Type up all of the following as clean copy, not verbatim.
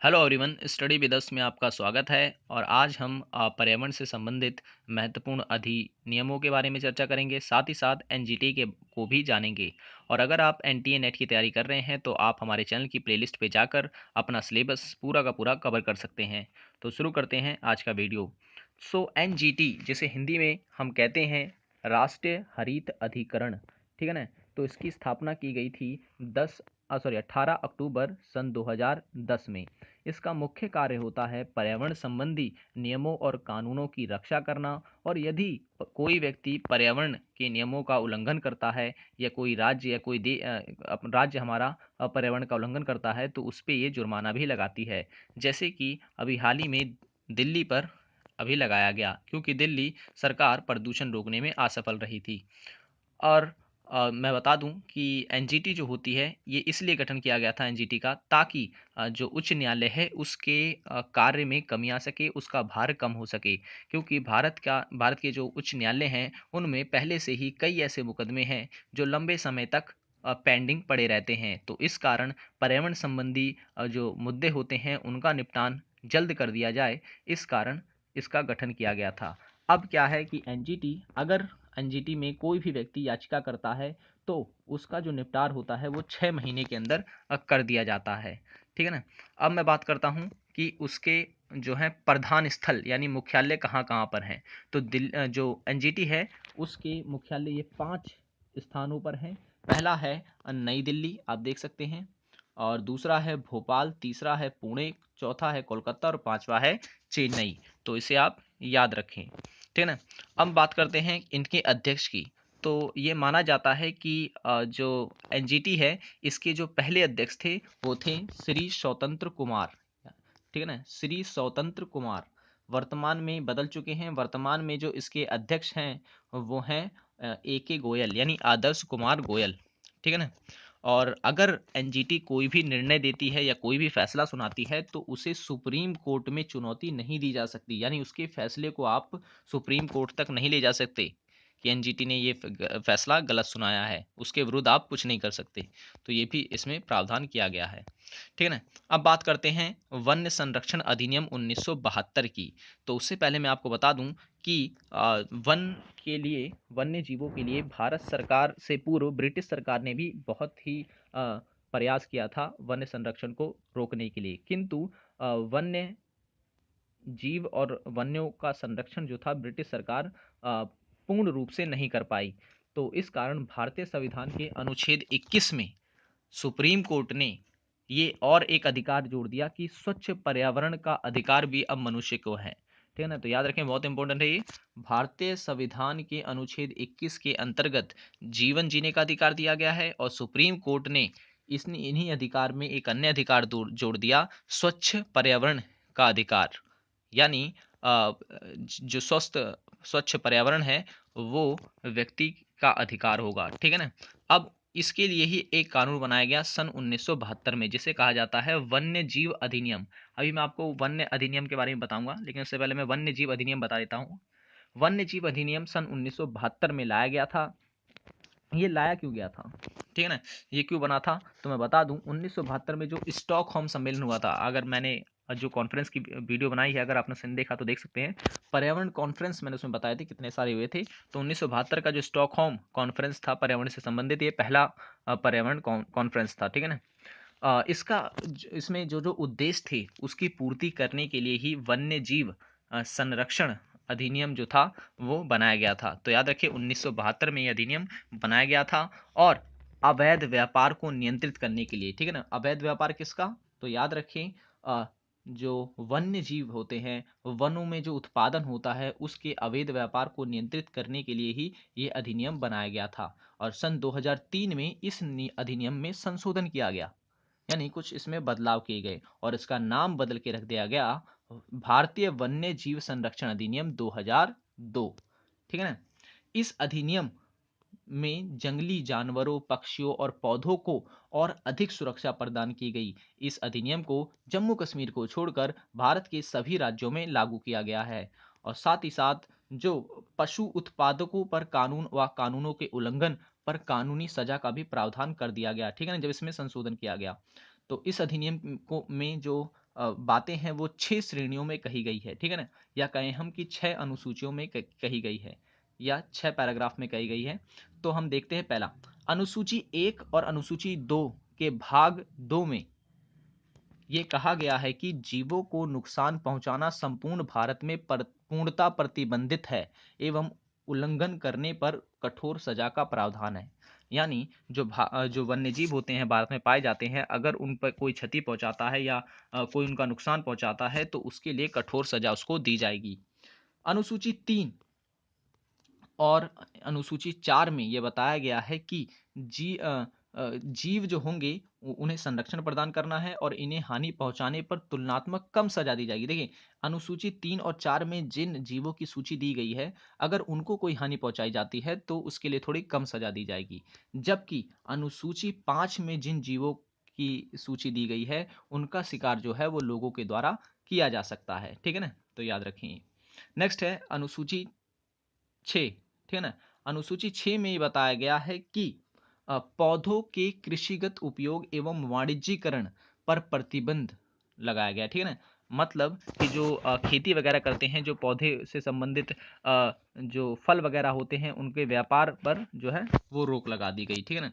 Hello everyone, study with us में आपका स्वागत है। और आज हम पर्यावरण से संबंधित महत्वपूर्ण अधिनियमों के बारे में चर्चा करेंगे। साथ ही साथ एनजीटी के को भी जानेंगे। और अगर आप एनटीए नेट की तैयारी कर रहे हैं तो आप हमारे चैनल की प्लेलिस्ट पे जाकर अपना सिलेबस पूरा का पूरा कवर कर सकते हैं। तो शुरू करते हैं आज का वीडियो। एनजीटी जिसे हिंदी में हम कहते हैं राष्ट्रीय हरित अधिकरण, ठीक है ना। तो इसकी स्थापना की गई थी 18 अक्टूबर सन 2010 में। इसका मुख्य कार्य होता है पर्यावरण संबंधी नियमों और कानूनों की रक्षा करना। और यदि कोई व्यक्ति पर्यावरण के नियमों का उल्लंघन करता है या कोई राज्य या कोई राज्य हमारा पर्यावरण का उल्लंघन करता है तो उस पर ये जुर्माना भी लगाती है। जैसे कि अभी हाल ही में दिल्ली पर अभी लगाया गया, क्योंकि दिल्ली सरकार प्रदूषण रोकने में असफल रही थी। और मैं बता दूं कि एनजीटी जो होती है ये इसलिए गठन किया गया था एनजीटी का, ताकि जो उच्च न्यायालय है उसके कार्य में कमी आ सके, उसका भार कम हो सके। क्योंकि भारत के जो उच्च न्यायालय हैं उनमें पहले से ही कई ऐसे मुकदमे हैं जो लंबे समय तक पेंडिंग पड़े रहते हैं। तो इस कारण पर्यावरण संबंधी जो मुद्दे होते हैं उनका निपटान जल्द कर दिया जाए, इस कारण इसका गठन किया गया था। अब क्या है कि अगर एनजीटी में कोई भी व्यक्ति याचिका करता है तो उसका जो निपटार होता है वो 6 महीने के अंदर कर दिया जाता है, ठीक है ना। अब मैं बात करता हूँ कि उसके जो है प्रधान स्थल यानी मुख्यालय कहाँ कहाँ पर हैं। तो जो एनजीटी है उसके मुख्यालय ये 5 स्थानों पर हैं। पहला है नई दिल्ली, आप देख सकते हैं। और दूसरा है भोपाल, तीसरा है पुणे, चौथा है कोलकाता और पांचवा है चेन्नई। तो इसे आप याद रखें, ठीक है ना। अब बात करते हैं इनके अध्यक्ष की। तो ये माना जाता है कि जो एनजीटी है इसके जो पहले अध्यक्ष थे वो थे श्री स्वतंत्र कुमार, ठीक है ना, श्री स्वतंत्र कुमार। वर्तमान में बदल चुके हैं। वर्तमान में जो इसके अध्यक्ष हैं वो हैं ए के गोयल यानी आदर्श कुमार गोयल, ठीक है ना। और अगर एनजीटी कोई भी निर्णय देती है या कोई भी फैसला सुनाती है तो उसे सुप्रीम कोर्ट में चुनौती नहीं दी जा सकती, यानी उसके फैसले को आप सुप्रीम कोर्ट तक नहीं ले जा सकते कि एनजीटी ने ये फैसला गलत सुनाया है, उसके विरुद्ध आप कुछ नहीं कर सकते। तो ये भी इसमें प्रावधान किया गया है, ठीक है ना। अब बात करते हैं वन्य संरक्षण अधिनियम 1972 की। तो उससे पहले मैं आपको बता दूं कि वन के लिए, वन्य जीवों के लिए भारत सरकार से पूर्व ब्रिटिश सरकार ने भी बहुत ही प्रयास किया था वन्य संरक्षण को रोकने के लिए। किंतु वन्य जीव और वन्यों का संरक्षण जो था ब्रिटिश सरकार पूर्ण रूप से नहीं कर पाई। तो इस कारण भारतीय संविधान के अनुच्छेद 21 में सुप्रीम कोर्ट ने ये और एक अधिकार जोड़ दिया कि स्वच्छ पर्यावरण का अधिकार भी अब मनुष्य को है, ठीक है ना। तो याद रखें, बहुत इंपॉर्टेंट है ये। भारतीय संविधान के अनुच्छेद 21 के अंतर्गत जीवन जीने का अधिकार दिया गया है और सुप्रीम कोर्ट ने इसने इन्हीं अधिकार में एक अन्य अधिकार जोड़ दिया, स्वच्छ पर्यावरण का अधिकार। यानी जो स्वच्छ पर्यावरण है वो व्यक्ति का अधिकार होगा, ठीक है ना। अब इसके लिए ही एक कानून बनाया गया सन 1972 में, जिसे कहा जाता है वन्य जीव अधिनियम। अभी मैं आपको वन्य अधिनियम के बारे में बताऊंगा, लेकिन उससे पहले मैं वन्य जीव अधिनियम बता देता हूँ। वन्य जीव अधिनियम सन 1972 में लाया गया था। ये लाया क्यों गया था, ठीक है ना, ये क्यों बना था, तो मैं बता दूं। 1972 में जो स्टॉकहोम सम्मेलन हुआ था, अगर मैंने जो कॉन्फ्रेंस की वीडियो बनाई है, अगर आपने सुन देखा तो देख सकते हैं। पर्यावरण कॉन्फ्रेंस मैंने उसमें बताए थे कितने सारे हुए थे। तो 1972 का जो स्टॉकहोम कॉन्फ्रेंस था पर्यावरण से संबंधित, ये पहला पर्यावरण कॉन्फ्रेंस था, ठीक है ना। इसमें जो जो उद्देश्य थे उसकी पूर्ति करने के लिए ही वन्य जीव संरक्षण अधिनियम जो था वो बनाया गया था। तो याद रखिए 1972 में ये अधिनियम बनाया गया था। और अवैध व्यापार को नियंत्रित करने के लिए, ठीक है ना। अवैध व्यापार किसका, तो याद रखें जो वन्य जीव होते हैं, वनों में जो उत्पादन होता है उसके अवैध व्यापार को नियंत्रित करने के लिए ही ये अधिनियम बनाया गया था। और सन 2003 में इस अधिनियम में संशोधन किया गया, यानी कुछ इसमें बदलाव किए गए और इसका नाम बदल के रख दिया गया भारतीय वन्य जीव संरक्षण अधिनियम 2002, ठीक है ना। इस अधिनियम में जंगली जानवरों, पक्षियों और पौधों को और अधिक सुरक्षा प्रदान की गई। इस अधिनियम को जम्मू कश्मीर को छोड़कर भारत के सभी राज्यों में लागू किया गया है। और साथ ही साथ जो पशु उत्पादकों पर कानून व कानूनों के उल्लंघन पर कानूनी सजा का भी प्रावधान कर दिया गया, ठीक है ना, जब इसमें संशोधन किया गया। तो इस अधिनियम को में जो बातें हैं वो 6 श्रेणियों में कही गई है, ठीक है ना? या कहें हम कि 6 अनुसूचियों में कही गई है या 6 पैराग्राफ में कही गई है। तो हम देखते हैं पहला, अनुसूची 1 और अनुसूची 2 के भाग 2 में ये कहा गया है कि जीवों को नुकसान पहुंचाना संपूर्ण भारत में पूर्णतः प्रतिबंधित है एवं उल्लंघन करने पर कठोर सजा का प्रावधान है। यानी जो वन्यजीव होते हैं भारत में पाए जाते हैं, अगर उन पर कोई क्षति पहुंचाता है या कोई उनका नुकसान पहुंचाता है तो उसके लिए कठोर सजा उसको दी जाएगी। अनुसूची 3 और अनुसूची 4 में ये बताया गया है कि जीव जो होंगे उन्हें संरक्षण प्रदान करना है और इन्हें हानि पहुंचाने पर तुलनात्मक कम सजा दी जाएगी। देखिए, अनुसूची 3 और 4 में जिन जीवों की सूची दी गई है, अगर उनको कोई हानि पहुंचाई जाती है तो उसके लिए थोड़ी कम सजा दी जाएगी। जबकि अनुसूची 5 में जिन जीवों की सूची दी गई है, उनका शिकार जो है वो लोगों के द्वारा किया जा सकता है। ठीक है ना? तो याद रखें। नेक्स्ट है अनुसूची 6, ठीक है ना? अनुसूची 6 में ये बताया गया है कि पौधों के कृषिगत उपयोग एवं वाणिज्यीकरण पर प्रतिबंध लगाया गया है, ठीक है ना? मतलब कि जो खेती वगैरह करते हैं, जो पौधे से संबंधित जो फल वगैरह होते हैं, उनके व्यापार पर जो है वो रोक लगा दी गई, ठीक है ना?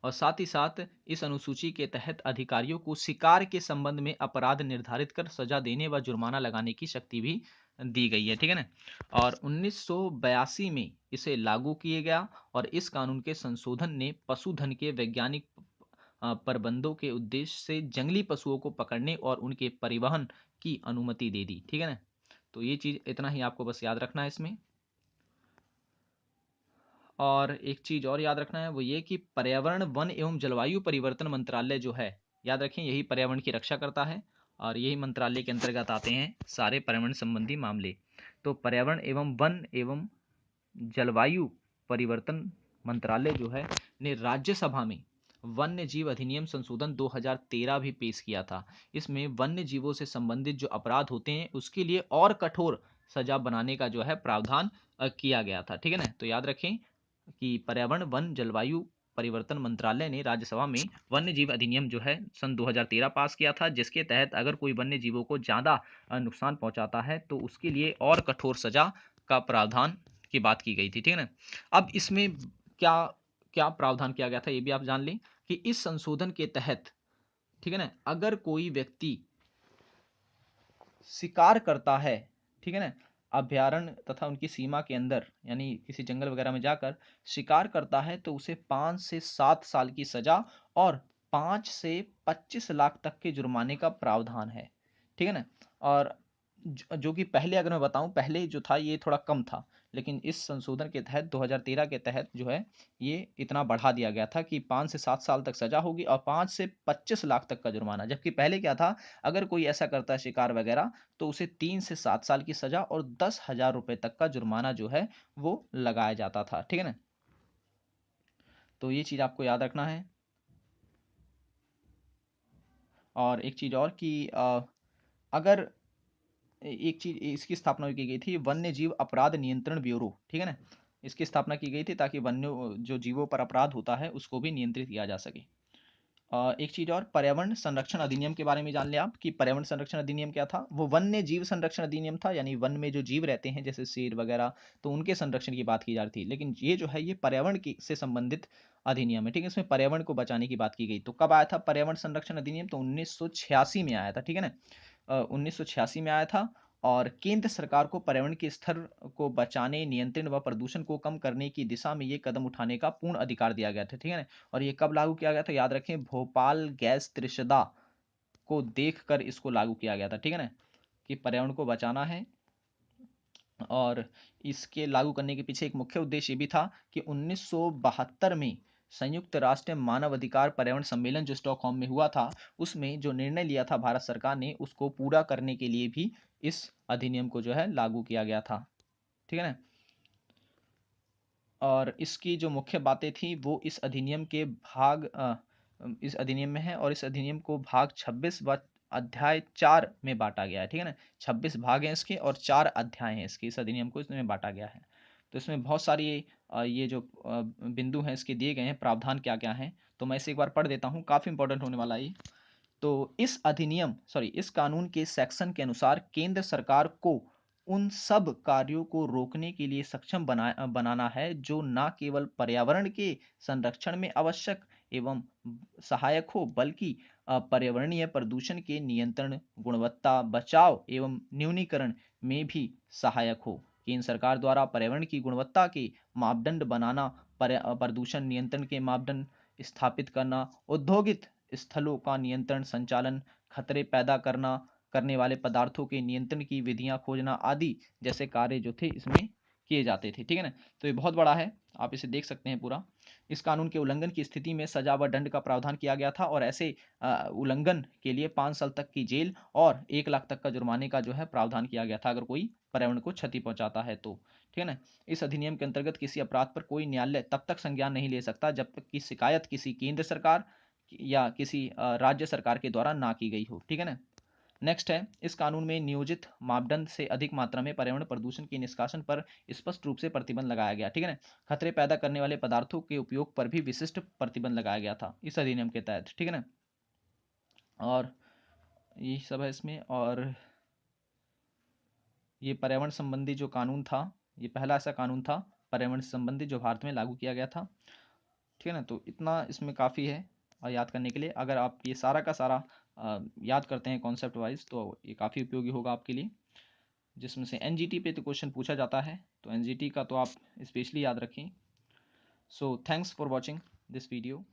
और साथ ही साथ इस अनुसूची के तहत अधिकारियों को शिकार के संबंध में अपराध निर्धारित कर सजा देने व जुर्माना लगाने की शक्ति भी दी गई है, ठीक है ना? और 1982 में इसे लागू किया गया और इस कानून के संशोधन ने पशुधन के वैज्ञानिक प्रबंधों के उद्देश्य से जंगली पशुओं को पकड़ने और उनके परिवहन की अनुमति दे दी, ठीक है ना? तो ये चीज इतना ही आपको बस याद रखना है इसमें। और एक चीज और याद रखना है वो ये कि पर्यावरण वन एवं जलवायु परिवर्तन मंत्रालय जो है, याद रखें, यही पर्यावरण की रक्षा करता है और यही मंत्रालय के अंतर्गत आते हैं सारे पर्यावरण संबंधी मामले। तो पर्यावरण एवं वन एवं जलवायु परिवर्तन मंत्रालय जो है ने राज्यसभा में वन्य जीव अधिनियम संशोधन 2013 भी पेश किया था। इसमें वन्य जीवों से संबंधित जो अपराध होते हैं उसके लिए और कठोर सजा बनाने का जो है प्रावधान किया गया था, ठीक है ना? तो याद रखें कि पर्यावरण वन जलवायु परिवर्तन मंत्रालय ने राज्यसभा में वन्य जीव अधिनियम जो है सन 2013 पास किया था, जिसके तहत अगर कोई वन्य जीवों को ज्यादा नुकसान पहुंचाता है तो उसके लिए और कठोर सजा का प्रावधान की बात की गई थी, ठीक है ना? अब इसमें क्या क्या प्रावधान किया गया था ये भी आप जान लें कि इस संशोधन के तहत, ठीक है ना, अगर कोई व्यक्ति शिकार करता है, ठीक है ना, अभयारण्य तथा उनकी सीमा के अंदर यानी किसी जंगल वगैरह में जाकर शिकार करता है तो उसे 5 से 7 साल की सजा और 5 से 25 लाख तक के जुर्माने का प्रावधान है, ठीक है ना? और जो कि पहले अगर मैं बताऊं, पहले जो था ये थोड़ा कम था, लेकिन इस संशोधन के तहत 2013 के तहत जो है ये इतना बढ़ा दिया गया था कि 5 से 7 साल तक सजा होगी और 5 से 25 लाख तक का जुर्माना। जबकि पहले क्या था, अगर कोई ऐसा करता है शिकार वगैरह तो उसे 3 से 7 साल की सजा और 10,000 रुपए तक का जुर्माना जो है वो लगाया जाता था, ठीक है ना? तो ये चीज आपको याद रखना है। और एक चीज और कि अगर एक चीज इसकी स्थापना भी की गई थी, वन्य जीव अपराध नियंत्रण ब्यूरो, ठीक है ना? इसकी स्थापना की गई थी ताकि वन्य जो जीवों पर अपराध होता है उसको भी नियंत्रित किया जा सके। एक चीज और, पर्यावरण संरक्षण अधिनियम के बारे में जान लें आप कि पर्यावरण संरक्षण अधिनियम क्या था। वो वन्य जीव संरक्षण अधिनियम था, यानी वन में जो जीव रहते हैं जैसे शेर वगैरह, तो उनके संरक्षण की बात की जा रही थी। लेकिन ये जो है ये पर्यावरण की से संबंधित अधिनियम है, ठीक है? इसमें पर्यावरण को बचाने की बात की गई। तो कब आया था पर्यावरण संरक्षण अधिनियम? तो 1986 में आया था, ठीक है ना? 1986 में आया था। और केंद्र सरकार को पर्यावरण के स्तर को बचाने, नियंत्रण व प्रदूषण को कम करने की दिशा में ये कदम उठाने का पूर्ण अधिकार दिया गया था, ठीक है ना? और ये कब लागू किया गया था? याद रखें, भोपाल गैस त्रिशदा को देखकर इसको लागू किया गया था, ठीक है ना? कि पर्यावरण को बचाना है। और इसके लागू करने के पीछे एक मुख्य उद्देश्य ये भी था कि 1972 में संयुक्त राष्ट्र मानव अधिकार पर्यावरण सम्मेलन जो स्टॉकहोम में हुआ था, उसमें जो निर्णय लिया था भारत सरकार ने, उसको पूरा करने के लिए भी इस अधिनियम को जो है लागू किया गया था, ठीक है ना? और इसकी जो मुख्य बातें थी वो इस अधिनियम में है और इस अधिनियम को भाग 26 व अध्याय 4 में बांटा गया है, ठीक है ना? 26 भाग हैं इसके और 4 अध्याय हैं इसके, इस अधिनियम को इसमें बांटा गया है। तो इसमें बहुत सारी ये जो बिंदु हैं इसके दिए गए हैं, प्रावधान क्या क्या हैं, तो मैं इसे एक बार पढ़ देता हूँ, काफ़ी इंपॉर्टेंट होने वाला है ये। तो इस कानून के सेक्शन के अनुसार केंद्र सरकार को उन सब कार्यों को रोकने के लिए सक्षम बनाना है जो ना केवल पर्यावरण के संरक्षण में आवश्यक एवं सहायक हो, बल्कि पर्यावरणीय प्रदूषण के नियंत्रण, गुणवत्ता, बचाव एवं न्यूनीकरण में भी सहायक हो। केंद्र सरकार द्वारा पर्यावरण की गुणवत्ता के मापदंड बनाना, प्रदूषण नियंत्रण के मापदंड स्थापित करना, औद्योगिक स्थलों का नियंत्रण संचालन, खतरे पैदा करने वाले पदार्थों के नियंत्रण की विधियां खोजना आदि जैसे कार्य जो थे इसमें किए जाते थे। ठीक है ना? तो ये बहुत बड़ा है, आप इसे देख सकते हैं पूरा। इस कानून के उल्लंघन की स्थिति में सजा व दंड का प्रावधान किया गया था और ऐसे उल्लंघन के लिए 5 साल तक की जेल और 1 लाख तक का जुर्माने का जो है प्रावधान किया गया था अगर कोई पर्यावरण को क्षति पहुंचाता है तो। ठीक है ना? इस अधिनियम के अंतर्गत किसी अपराध पर कोई न्यायालय तब तक संज्ञान नहीं ले सकता जब तक कि शिकायत किसी केंद्र सरकार या किसी राज्य सरकार के द्वारा ना की गई हो। ठीक है ना? नेक्स्ट है, इस कानून में नियोजित मापदंड से अधिक मात्रा में पर्यावरण प्रदूषण के निष्कासन पर स्पष्ट रूप से प्रतिबंध लगाया गया। ठीक है ना? खतरे पैदा करने वाले पदार्थों के उपयोग पर भी विशिष्ट प्रतिबंध लगाया गया था इस अधिनियम के तहत। ठीक है ना? और यही सब है इसमें। और ये पर्यावरण संबंधी जो कानून था, ये पहला ऐसा कानून था पर्यावरण संबंधी जो भारत में लागू किया गया था। ठीक है ना? तो इतना इसमें काफ़ी है याद करने के लिए। अगर आप ये सारा का सारा याद करते हैं कॉन्सेप्ट वाइज तो ये काफ़ी उपयोगी होगा आपके लिए। जिसमें से एनजीटी पे तो क्वेश्चन पूछा जाता है, तो एनजीटी का तो आप स्पेशली याद रखें। So thanks for watching this video.